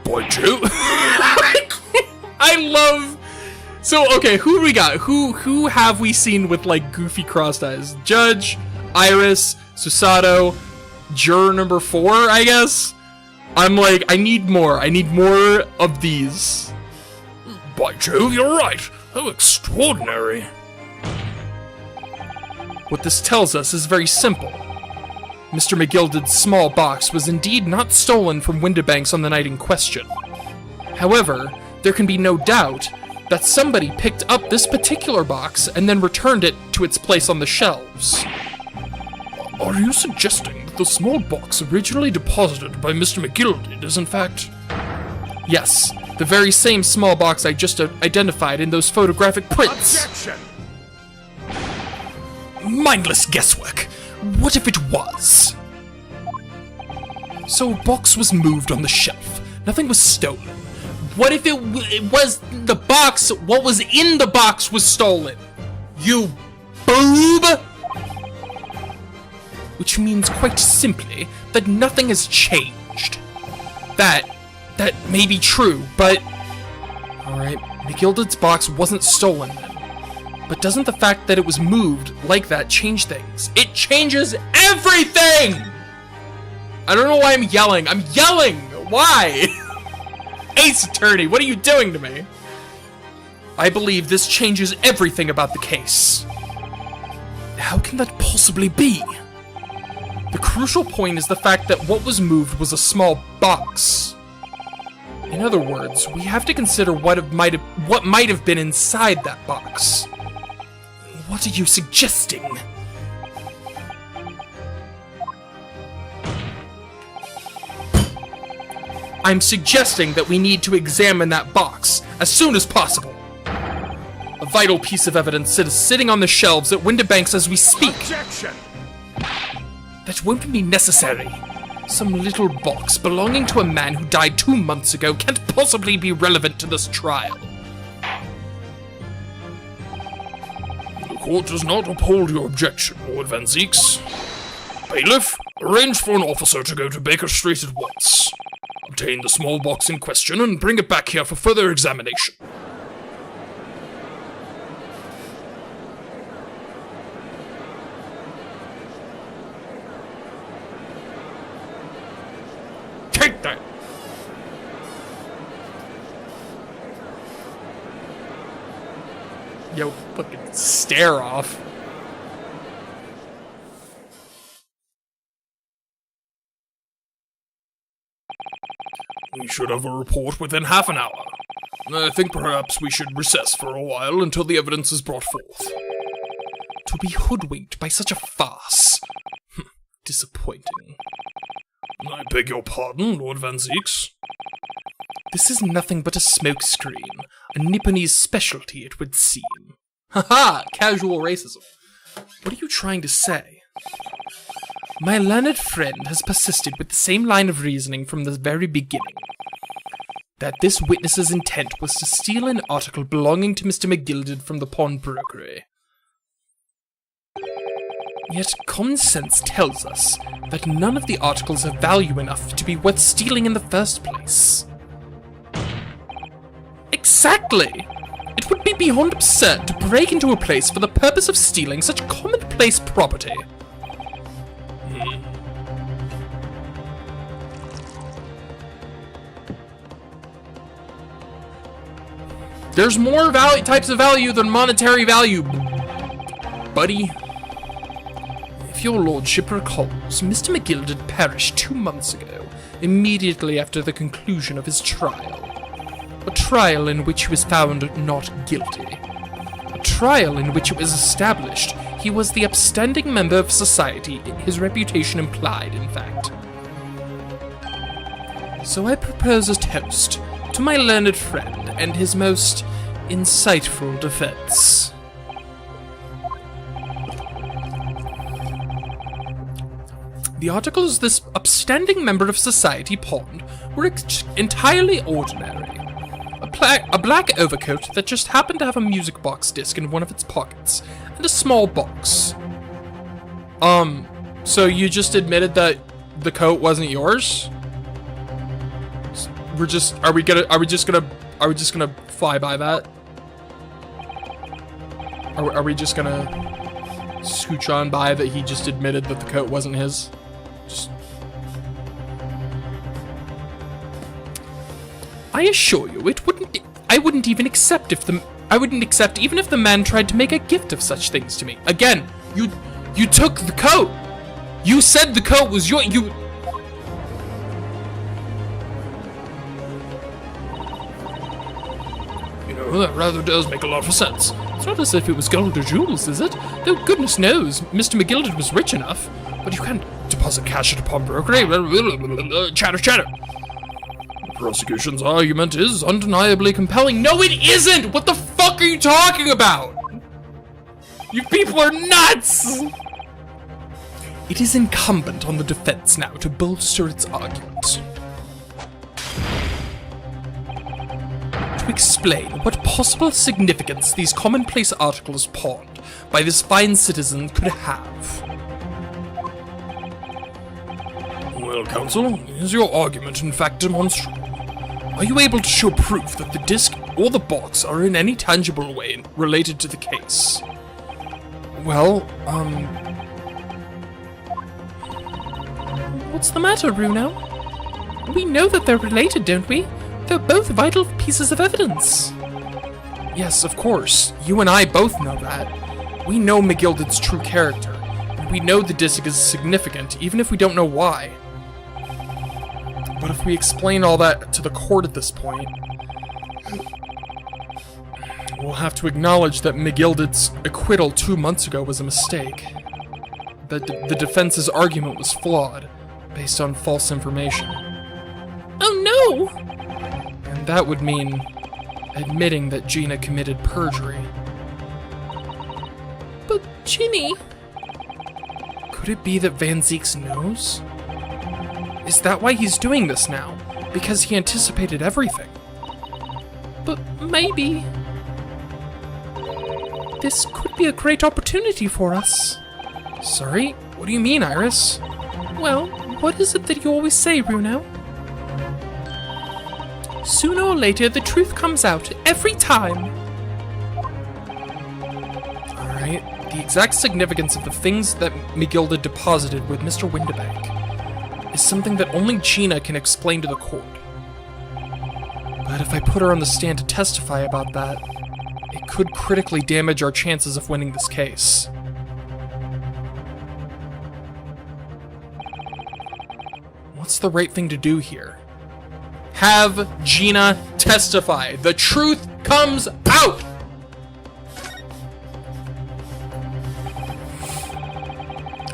Boy, Joe. I love... So, okay, who we got? Who have we seen with, like, goofy crossed eyes? Judge, Iris, Susato, juror number 4, I guess? I'm like, I need more. I need more of these. By Jove, you're right. How extraordinary. What this tells us is very simple. Mr. McGilded's small box was indeed not stolen from Windibanks on the night in question. However, there can be no doubt that somebody picked up this particular box and then returned it to its place on the shelves. Are you suggesting that the small box originally deposited by Mr. McGilded is in fact... Yes, the very same small box I just identified in those photographic prints. Objection! Mindless guesswork. What if it was? So a box was moved on the shelf. Nothing was stolen. What if it was the box? What was in the box was stolen? You boob! Which means quite simply that nothing has changed. That may be true, but... Alright, McGilded's box wasn't stolen then. But doesn't the fact that it was moved like that change things? It changes everything! I don't know why I'm yelling. I'm yelling! Why? Ace Attorney, what are you doing to me? I believe this changes everything about the case. How can that possibly be? The crucial point is the fact that what was moved was a small box. In other words, we have to consider what might have been inside that box. What are you suggesting? I'm suggesting that we need to examine that box as soon as possible. A vital piece of evidence that is sitting on the shelves at Windibanks as we speak. Objection! That won't be necessary. Some little box belonging to a man who died 2 months ago can't possibly be relevant to this trial. The court does not uphold your objection, Lord Van Zeeks. Bailiff, arrange for an officer to go to Baker Street at once. Obtain the small box in question and bring it back here for further examination. Take that! Yo, fucking stare off. We should have a report within half an hour. I think perhaps we should recess for a while until the evidence is brought forth. To be hoodwinked by such a farce. Disappointing. I beg your pardon, Lord Van Zeeks. This is nothing but a smokescreen. A Nipponese specialty, it would seem. Haha! Casual racism. What are you trying to say? My learned friend has persisted with the same line of reasoning from the very beginning. That this witness's intent was to steal an article belonging to Mr. McGilded from the pawnbrokery. Yet common sense tells us that none of the articles have value enough to be worth stealing in the first place. Exactly! It would be beyond absurd to break into a place for the purpose of stealing such commonplace property. There's more types of value than monetary value, buddy. If your lordship recalls, Mr. McGilded perished 2 months ago, immediately after the conclusion of his trial. A trial in which he was found not guilty. A trial in which it was established he was the upstanding member of society his reputation implied, in fact. So I propose a toast to my learned friend and his most insightful defense. The articles this upstanding member of society pawned were entirely ordinary. A black overcoat that just happened to have a music box disc in one of its pockets, and a small box. So you just admitted that the coat wasn't yours? Are we just gonna fly by that? Are we just gonna scooch on by that he just admitted that the coat wasn't his? I assure you, I wouldn't even accept even if the man tried to make a gift of such things to me. Again, you took the coat. You said the coat was you. You know, that rather does make a lot of sense. It's not as if it was gold or jewels, is it? Though goodness knows, Mr. McGilded was rich enough. But you can't deposit cash at a pawnbroker. Chatter. The prosecution's argument is undeniably compelling. No, it isn't! What the fuck are you talking about? You people are nuts! It is incumbent on the defense now to bolster its argument. To explain what possible significance these commonplace articles pawned by this fine citizen could have. Well, counsel, is your argument in fact demonstrable? Are you able to show proof that the disc or the box are in any tangible way related to the case? Well, what's the matter, Bruno? We know that they're related, don't we? They're both vital pieces of evidence. Yes, of course. You and I both know that. We know McGilded's true character, and we know the disc is significant, even if we don't know why. But if we explain all that to the court at this point, we'll have to acknowledge that McGilded's acquittal 2 months ago was a mistake. That the defense's argument was flawed, based on false information. Oh no! And that would mean admitting that Gina committed perjury. But Ginny... Could it be that Van Zieks knows? Is that why he's doing this now? Because he anticipated everything? But maybe... This could be a great opportunity for us. Sorry? What do you mean, Iris? Well, what is it that you always say, Bruno? Sooner or later, the truth comes out, every time. Alright, the exact significance of the things that McGilded deposited with Mr. Windibank is something that only Gina can explain to the court. But if I put her on the stand to testify about that, it could critically damage our chances of winning this case. What's the right thing to do here? Have Gina testify. The truth comes out!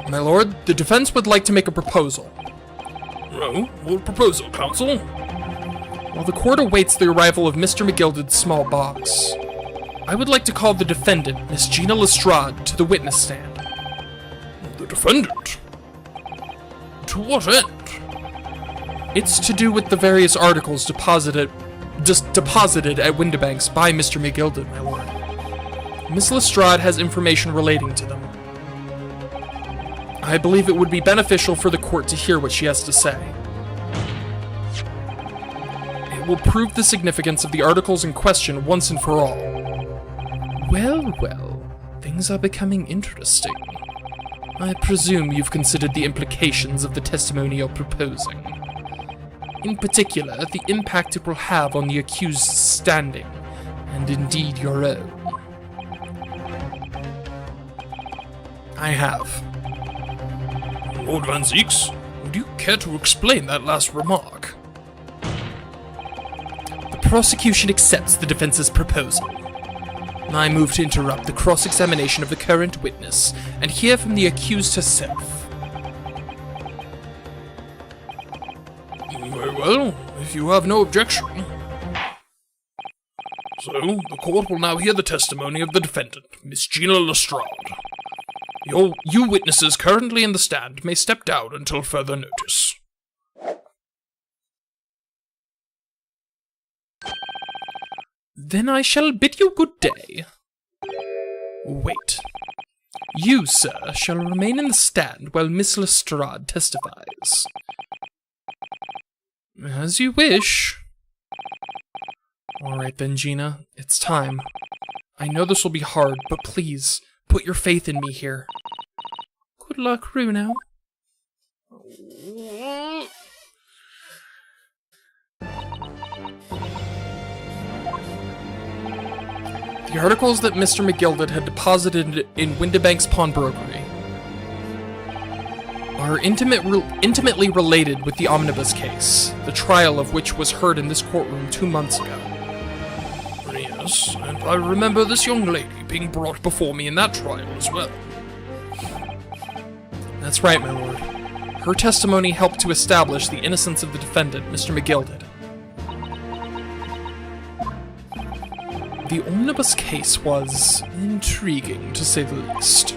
My lord, the defense would like to make a proposal. Oh, what proposal, counsel? While the court awaits the arrival of Mr. McGilded's small box, I would like to call the defendant, Miss Gina Lestrade, to the witness stand. The defendant? To what end? It's to do with the various articles deposited at Windibank's by Mr. McGilded, my lord. Miss Lestrade has information relating to them. I believe it would be beneficial for the court to hear what she has to say. It will prove the significance of the articles in question once and for all. Well, things are becoming interesting. I presume you've considered the implications of the testimony you're proposing. In particular, the impact it will have on the accused's standing, and indeed your own. I have. Lord Van Zieks, would you care to explain that last remark? The prosecution accepts the defense's proposal. I move to interrupt the cross-examination of the current witness and hear from the accused herself. Very well, if you have no objection. So, the court will now hear the testimony of the defendant, Miss Gina Lestrade. You witnesses currently in the stand may step down until further notice. Then I shall bid you good day. Wait. You, sir, shall remain in the stand while Miss Lestrade testifies. As you wish. Alright then, Gina. It's time. I know this will be hard, but please, put your faith in me here. Good luck, Runo. The articles that Mr. McGilded had deposited in Windibank's pawnbrokery are intimately related with the omnibus case, the trial of which was heard in this courtroom 2 months ago. Yes, and I remember this young lady being brought before me in that trial as well. That's right, my lord. Her testimony helped to establish the innocence of the defendant, Mr. McGilded. The omnibus case was intriguing, to say the least.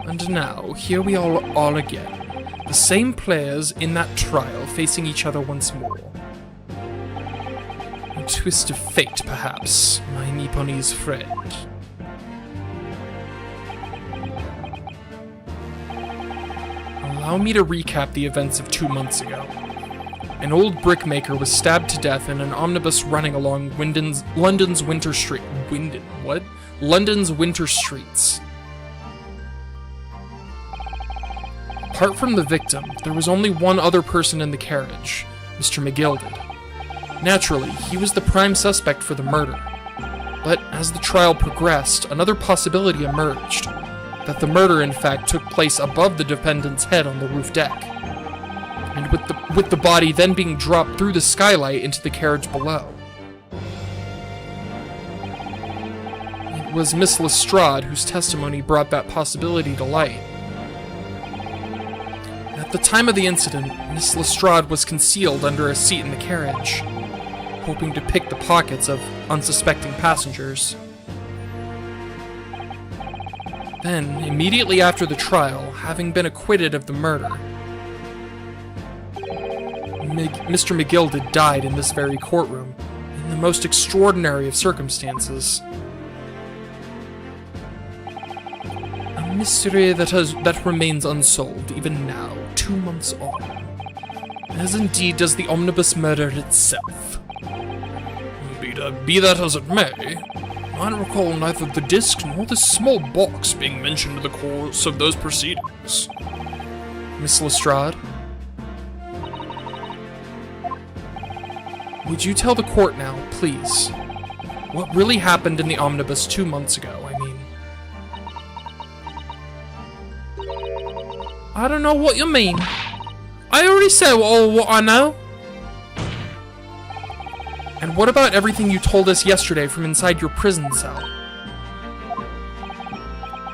And now, here we are all again. The same players in that trial facing each other once more. A twist of fate, perhaps, my Nipponese friend. Allow me to recap the events of 2 months ago. An old brickmaker was stabbed to death in an omnibus running along London's winter streets. Apart from the victim, there was only one other person in the carriage, Mr. McGilded. Naturally, he was the prime suspect for the murder. But as the trial progressed, another possibility emerged, that the murder in fact took place above the defendant's head on the roof deck, and with the body then being dropped through the skylight into the carriage below. It was Miss Lestrade whose testimony brought that possibility to light. At the time of the incident, Miss Lestrade was concealed under a seat in the carriage, hoping to pick the pockets of unsuspecting passengers. Then, immediately after the trial, having been acquitted of the murder, Mr. McGilded died in this very courtroom, in the most extraordinary of circumstances. A mystery that remains unsolved even now, 2 months on, as indeed does the omnibus murder itself. Be that as it may, I recall neither the disc nor the small box being mentioned in the course of those proceedings. Miss Lestrade? Would you tell the court now, please, what really happened in the omnibus 2 months ago, I mean? I don't know what you mean. I already said all what I know. And what about everything you told us yesterday from inside your prison cell?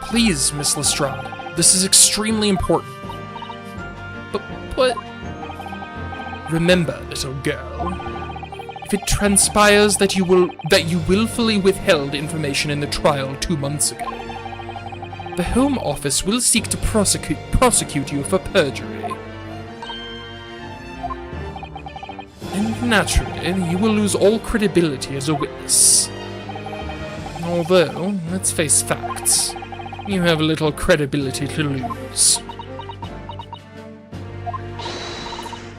Please, Miss Lestrade, this is extremely important. But... Remember, little girl, if it transpires that you willfully withheld information in the trial 2 months ago, the Home Office will seek to prosecute you for perjury. And naturally, you will lose all credibility as a witness. Although, let's face facts, you have little credibility to lose.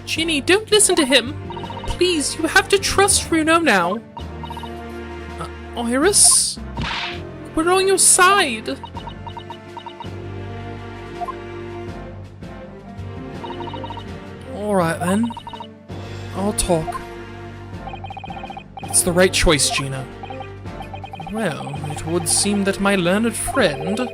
Ginny, don't listen to him. Please, you have to trust Runo now. Iris? We're on your side. Alright then. I'll talk. It's the right choice, Gina. Well, it would seem that my learned friend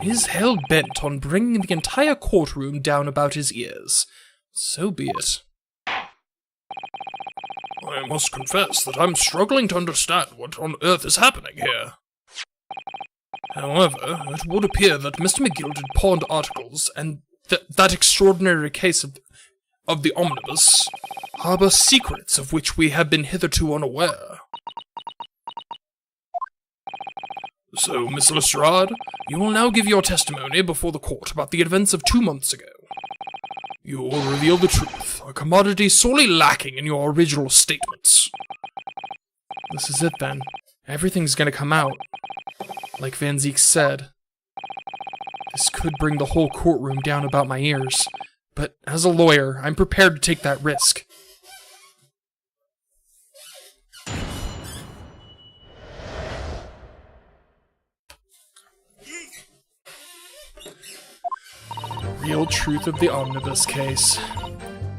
is hell-bent on bringing the entire courtroom down about his ears. So be it. I must confess that I'm struggling to understand what on earth is happening here. However, it would appear that Mr. McGilded pawned articles, and that extraordinary case of the omnibus harbor secrets of which we have been hitherto unaware. So, Miss Lestrade, you will now give your testimony before the court about the events of 2 months ago. You will reveal the truth, a commodity sorely lacking in your original statements. This is it then. Everything's gonna come out. Like Van Ziek said. This could bring the whole courtroom down about my ears, but as a lawyer, I'm prepared to take that risk. Real truth of the omnibus case.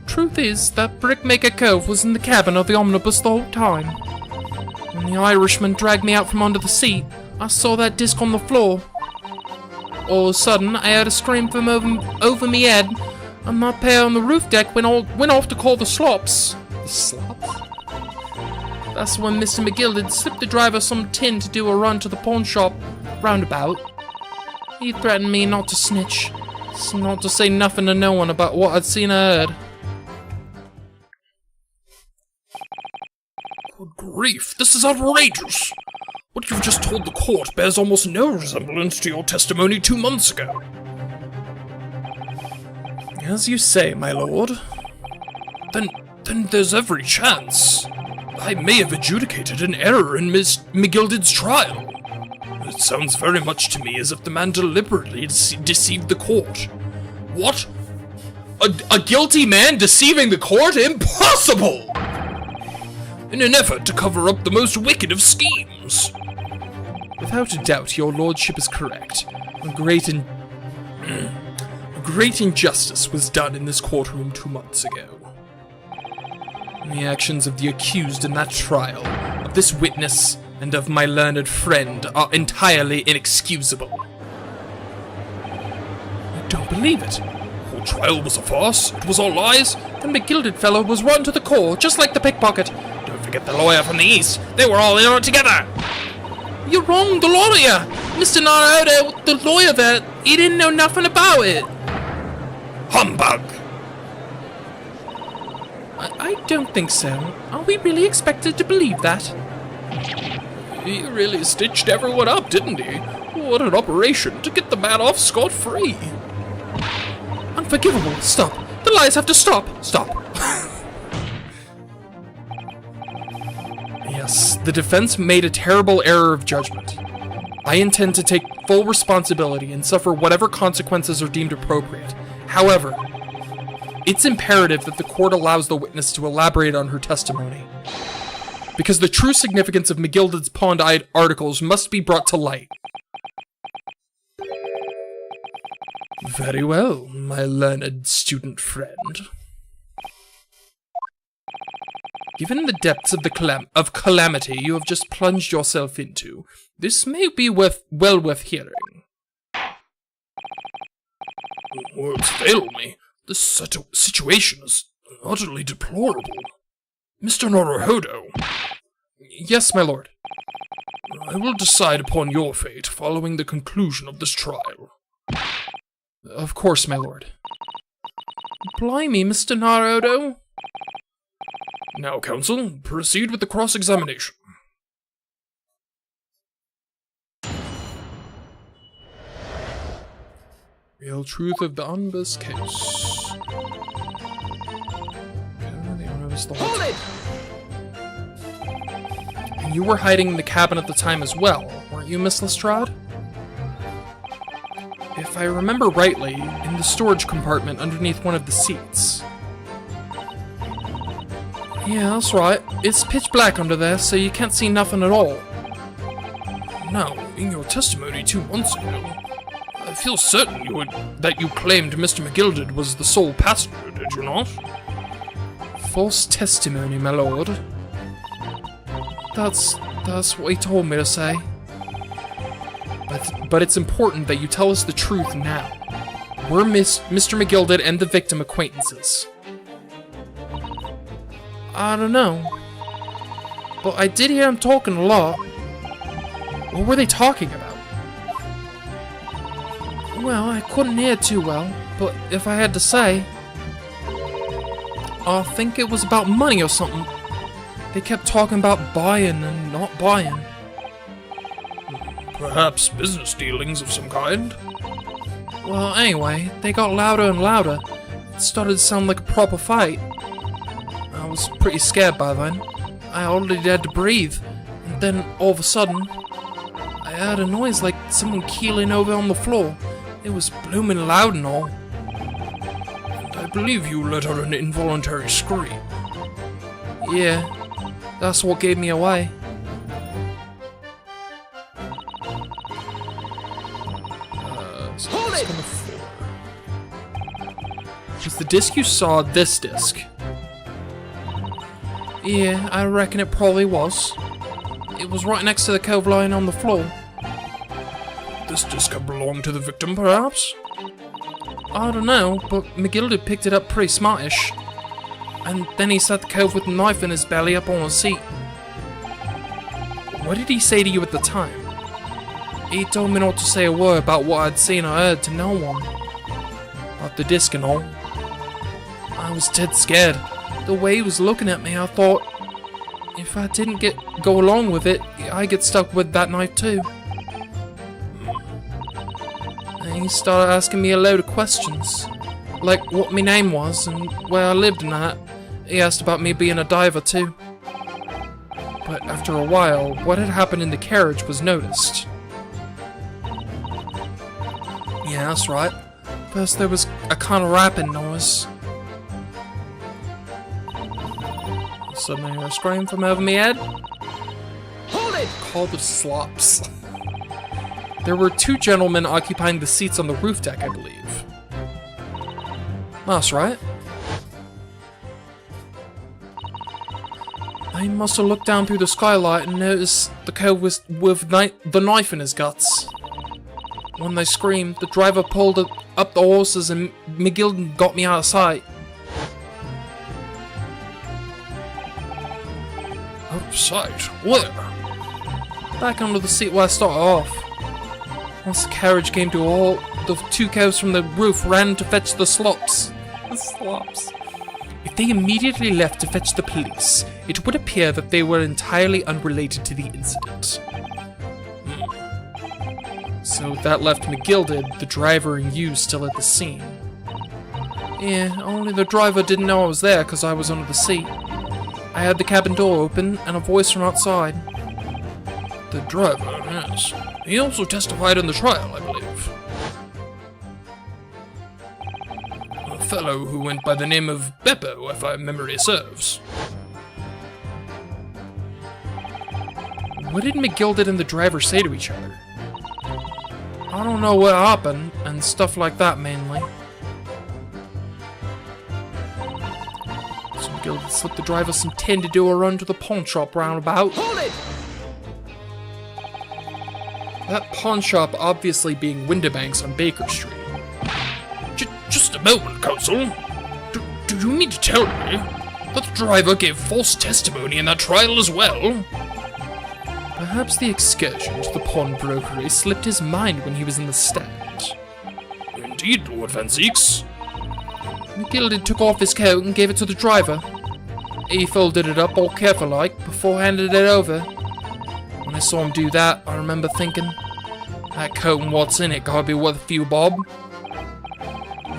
Truth is that Brickmaker Cove was in the cabin of the omnibus the whole time. When the Irishman dragged me out from under the seat, I saw that disc on the floor. All of a sudden, I heard a scream from over me head, and my pair on the roof deck went off to call the slops. The slops? That's when Mr. McGill had slipped the driver some tin to do a run to the pawn shop roundabout. He threatened me not to snitch, not to say nothing to no one about what I'd seen or heard. Good grief, this is outrageous! What you've just told the court bears almost no resemblance to your testimony 2 months ago. As you say, my lord. Then there's every chance I may have adjudicated an error in Miss McGilded's trial. It sounds very much to me as if the man deliberately deceived the court. What? A guilty man deceiving the court? Impossible! In an effort to cover up the most wicked of schemes. Without a doubt, your lordship is correct. A great injustice was done in this courtroom 2 months ago. The actions of the accused in that trial, of this witness, and of my learned friend are entirely inexcusable. I don't believe it. The whole trial was a farce. It was all lies. The McGilded fellow was rotten to the core, just like the pickpocket. Don't forget the lawyer from the east. They were all in on it together. You're wrong, the lawyer! Mr. Naruto, the lawyer there, he didn't know nothing about it. Humbug! I don't think so. Are we really expected to believe that? He really stitched everyone up, didn't he? What an operation to get the man off scot-free. Unforgivable. Stop. The lies have to stop. Stop. Yes, the defense made a terrible error of judgment. I intend to take full responsibility and suffer whatever consequences are deemed appropriate. However, it's imperative that the court allows the witness to elaborate on her testimony, because the true significance of McGilded's pawned articles must be brought to light. Very well, my learned student friend. Given the depths of the calamity you have just plunged yourself into, this may be well worth hearing. Words fail me. This situation is utterly deplorable. Mr. Naruhodo. Yes, my lord. I will decide upon your fate following the conclusion of this trial. Of course, my lord. Blimey, Mr. Naruhodo. Now, counsel, proceed with the cross-examination. Real truth of the omnibus case. Hold it! And you were hiding in the cabin at the time as well, weren't you, Miss Lestrade? If I remember rightly, in the storage compartment underneath one of the seats. Yeah, that's right. It's pitch black under there, so you can't see nothing at all. Now, in your testimony 2 months ago, I feel certain that you claimed Mr. McGilded was the sole passenger, did you not? False testimony, my lord. That's what he told me to say. But it's important that you tell us the truth now. Were Mr. McGilded and the victim acquaintances? I don't know. But I did hear him talking a lot. What were they talking about? Well, I couldn't hear too well, but if I had to say, I think it was about money or something. They kept talking about buying and not buying. Perhaps business dealings of some kind? Well, anyway, they got louder and louder. It started to sound like a proper fight. I was pretty scared by then. I already had to breathe, and then all of a sudden, I heard a noise like someone keeling over on the floor. It was blooming loud and all. And I believe you let out an involuntary scream. Yeah, that's what gave me away. Hold it! disc you saw this disc? Yeah, I reckon it probably was. It was right next to the cove lying on the floor. This disc had belonged to the victim, perhaps? I don't know, but McGilda picked it up pretty smartish. And then he sat the cove with a knife in his belly up on a seat. What did he say to you at the time? He told me not to say a word about what I'd seen or heard to no one. About the disc and all? I was dead scared. The way he was looking at me, I thought, if I didn't go along with it, I'd get stuck with that knife too. And he started asking me a load of questions, like what my name was and where I lived and that. He asked about me being a diver too. But after a while, what had happened in the carriage was noticed. Yeah, that's right. First there was a kind of rapping noise. Suddenly I heard a scream from over my head. Hold it! Call the slops. There were 2 gentlemen occupying the seats on the roof deck, I believe. That's right. He must have looked down through the skylight and noticed the cove was with the knife in his guts. When they screamed, the driver pulled up the horses and McGilden got me out of sight. Out of sight? Where? Back under the seat where I started off. Once the carriage came to a halt, the 2 cows from the roof ran to fetch the slops. The slops. If they immediately left to fetch the police, it would appear that they were entirely unrelated to the incident. So that left McGilded, the driver, and you still at the scene. Yeah, only the driver didn't know I was there because I was under the seat. I had the cabin door open and a voice from outside. The driver, yes. He also testified in the trial, I believe. A fellow who went by the name of Beppo, if my memory serves. What did McGilded and the driver say to each other? I don't know what happened, and stuff like that mainly. So McGilded slipped the driver some tin to do a run to the pawn shop roundabout. Hold it! That pawn shop obviously being Windibanks on Baker Street. Just a moment, Counsel. Do you mean to tell me that the driver gave false testimony in that trial as well? Perhaps the excursion to the pawnbrokery slipped his mind when he was in the stand. Indeed, Lord Van Zeeks. McGilded took off his coat and gave it to the driver. He folded it up all careful-like before handing it over. When I saw him do that, I remember thinking, that coat and what's in it gotta be worth a few bob.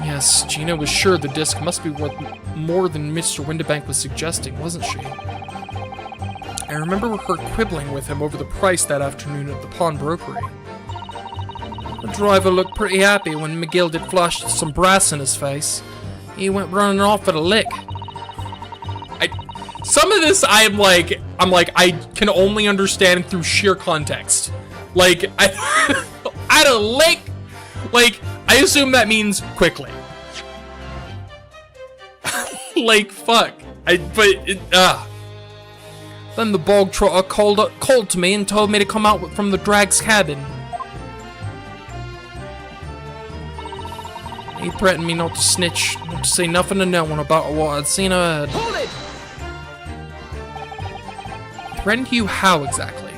Yes, Gina was sure the disc must be worth more than Mr. Windibank was suggesting, wasn't she? I remember her quibbling with him over the price that afternoon at the pawnbrokery. The driver looked pretty happy when McGilded flashed some brass in his face. He went running off at a lick. Some of this I'm like, I can only understand through sheer context. Like, at a lick? Like, I assume that means quickly. Like, fuck. Then the bog trotter called to me and told me to come out from the drag's cabin. He threatened me not to snitch, not to say nothing to no one about what I'd seen or heard. Hold it! Threatened you how exactly?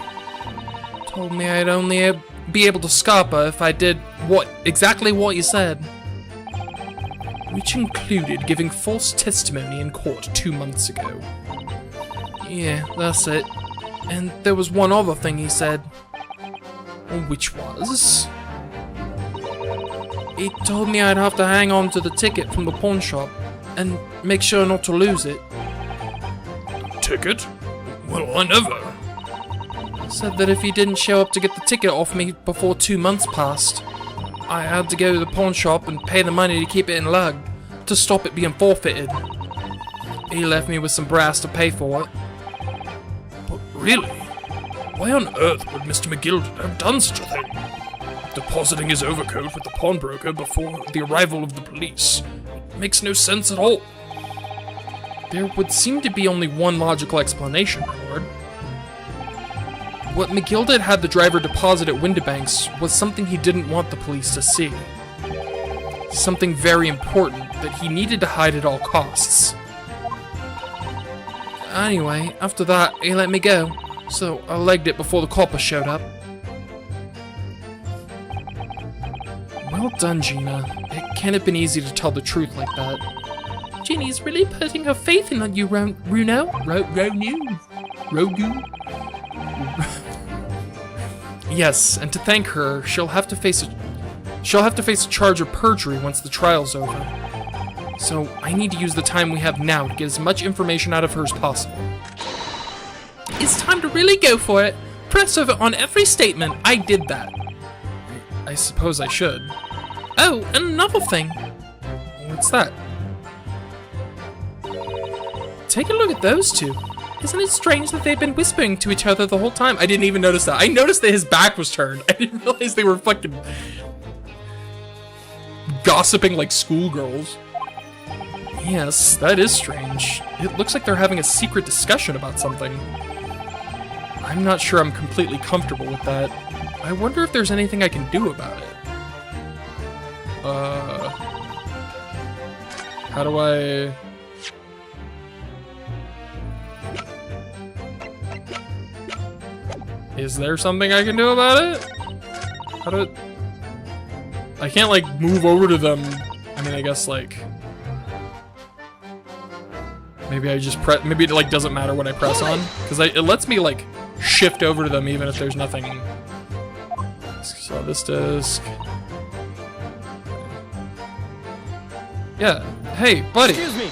Told me I'd only be able to scarper if I did exactly what you said. Which included giving false testimony in court 2 months ago. Yeah, that's it. And there was one other thing he said. Which was? He told me I'd have to hang on to the ticket from the pawn shop and make sure not to lose it. Ticket? Well, I never. Said that if he didn't show up to get the ticket off me before 2 months passed, I had to go to the pawn shop and pay the money to keep it in lug, to stop it being forfeited. He left me with some brass to pay for it. But really? Why on earth would Mr. McGilded have done such a thing? Depositing his overcoat with the pawnbroker before the arrival of the police. makes no sense at all. There would seem to be only one logical explanation, my lord. What McGilded had the driver deposit at Windibanks was something he didn't want the police to see. Something very important that he needed to hide at all costs. Anyway, after that, he let me go, so I legged it before the coppers showed up. Well done, Gina. It can't have been easy to tell the truth like that. Ginny's really putting her faith in you, Runo. Rogu? Yes, and to thank her, she'll have to face a charge of perjury once the trial's over. So I need to use the time we have now to get as much information out of her as possible. It's time to really go for it. Press over on every statement. I did that. I suppose I should. Oh, and another thing. What's that? Take a look at those two. Isn't it strange that they've been whispering to each other the whole time? I didn't even notice that. I noticed that his back was turned. I didn't realize they were fucking gossiping like schoolgirls. Yes, that is strange. It looks like they're having a secret discussion about something. I'm not sure I'm completely comfortable with that. I wonder if there's anything I can do about it. How do I... Is there something I can do about it? How do... I can't, like, move over to them. I mean, I guess, like... Maybe I just press... Maybe it, like, doesn't matter what I press on. Because it lets me, like, shift over to them even if there's nothing... So this disc... Yeah. Hey, buddy! Excuse me!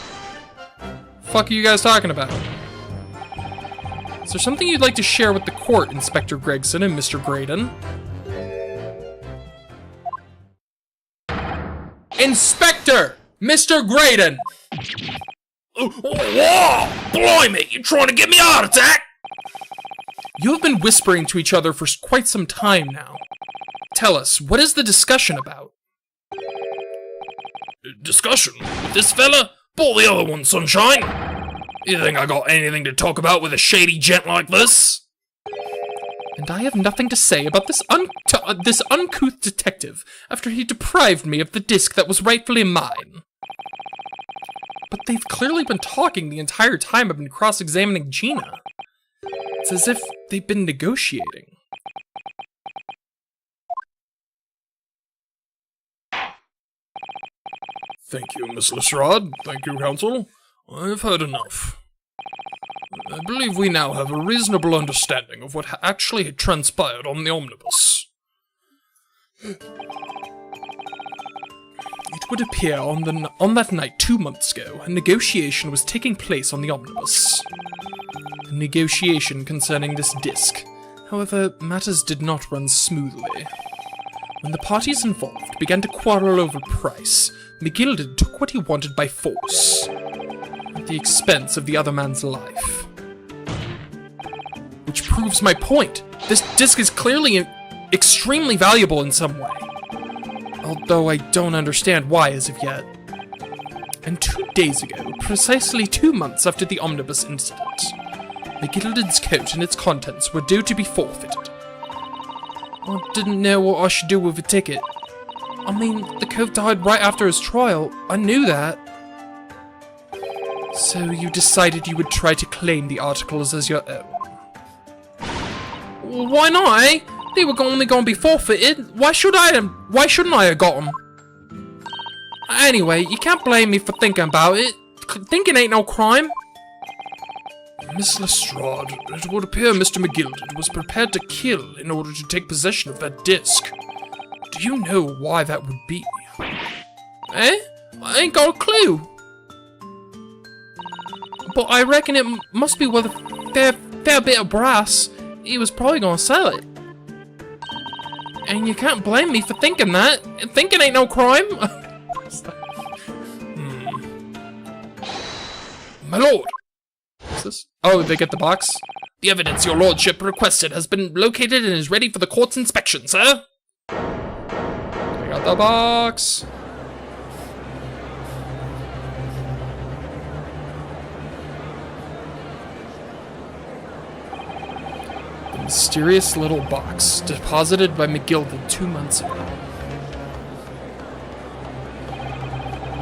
Fuck are you guys talking about? Is there something you'd like to share with the court, Inspector Gregson and Mr. Graydon? Inspector! Mr. Graydon! Whoa! Blimey, you trying to get me a heart attack? You have been whispering to each other for quite some time now. Tell us, what is the discussion about? Discussion? With this fella? Pull the other one, sunshine! You think I got anything to talk about with a shady gent like this? And I have nothing to say about this uncouth detective after he deprived me of the disc that was rightfully mine. But they've clearly been talking the entire time I've been cross-examining Gina. It's as if they've been negotiating. Thank you, Miss Lestrade. Thank you, Counsel. I've heard enough. I believe we now have a reasonable understanding of what actually had transpired on the omnibus. It would appear on that night 2 months ago, a negotiation was taking place on the omnibus. A negotiation concerning this disc. However, matters did not run smoothly. When the parties involved began to quarrel over price, McGilded took what he wanted by force, at the expense of the other man's life. Which proves my point. This disc is clearly extremely valuable in some way. Although I don't understand why as of yet. And 2 days ago, precisely 2 months after the omnibus incident, McGilded's coat and its contents were due to be forfeited. I didn't know what I should do with the ticket. I mean, the coat died right after his trial. I knew that. So you decided you would try to claim the articles as your own. Well, why not, eh? They were only going to be forfeited. Why shouldn't I have got them? Anyway, you can't blame me for thinking about it. Thinking ain't no crime. Miss Lestrade, it would appear Mr. McGilded was prepared to kill in order to take possession of that disc. Do you know why that would be? Eh? I ain't got a clue. But I reckon it must be worth a fair bit of brass. He was probably gonna sell it. And you can't blame me for thinking that. Thinking ain't no crime. My lord! What's this? Oh, they get the box? The evidence your lordship requested has been located and is ready for the court's inspection, sir. I got the box. Mysterious little box deposited by McGilded 2 months ago.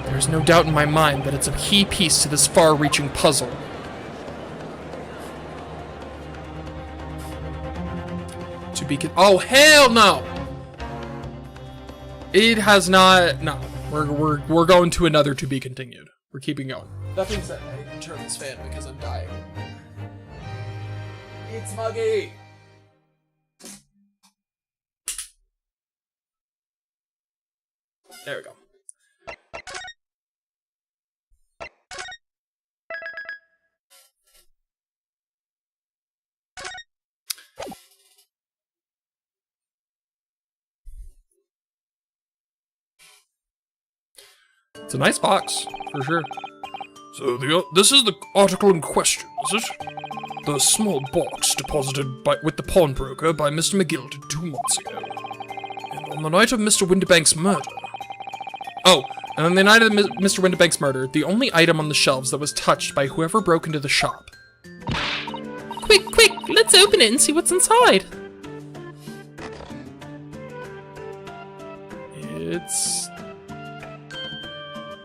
There's no doubt in my mind that it's a key piece to this far-reaching puzzle. To be oh, hell no! It has not. No, we're going to another to be continued. We're keeping going. That being said, I need to turn this fan because I'm dying. It's muggy. There we go. It's a nice box, for sure. So this is the article in question, is it? The small box deposited with the pawnbroker by Mr. McGilded 2 months ago. And on the night of Mr. Winterbank's murder. Oh, and on the night of Mr. Winterbank's murder, the only item on the shelves that was touched by whoever broke into the shop. Quick, quick, let's open it and see what's inside.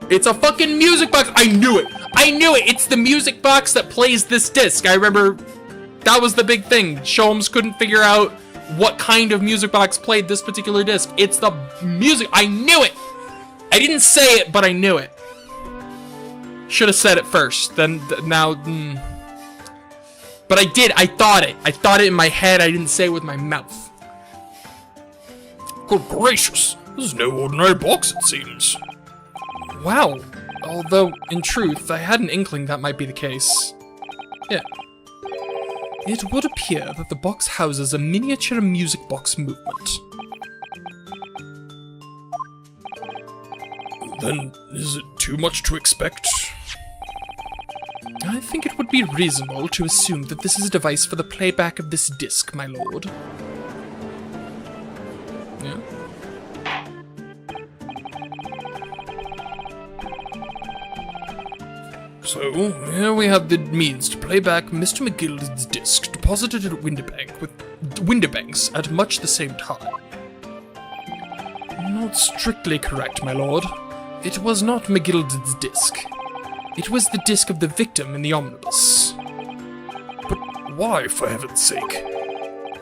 It's a fucking music box! I knew it! I knew it! It's the music box that plays this disc. I remember that was the big thing. Sholmes couldn't figure out what kind of music box played this particular disc. It's the music. I knew it! I didn't say it, but I knew it. Should have said it first. Then, now, But I did. I thought it. I thought it in my head. I didn't say it with my mouth. Good gracious. This is no ordinary box, it seems. Wow. Although, in truth, I had an inkling that might be the case. Yeah. It would appear that the box houses a miniature music box movement. Then, is it too much to expect? I think it would be reasonable to assume that this is a device for the playback of this disc, my lord. Yeah. So, here we have the means to play back Mr. McGilded's disc deposited at Winterbank's at much the same time. Not strictly correct, my lord. It was not McGilded's disc. It was the disc of the victim in the omnibus. But why, for heaven's sake?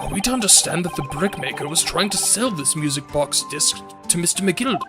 Are we to understand that the brickmaker was trying to sell this music box disc to Mr. McGilded?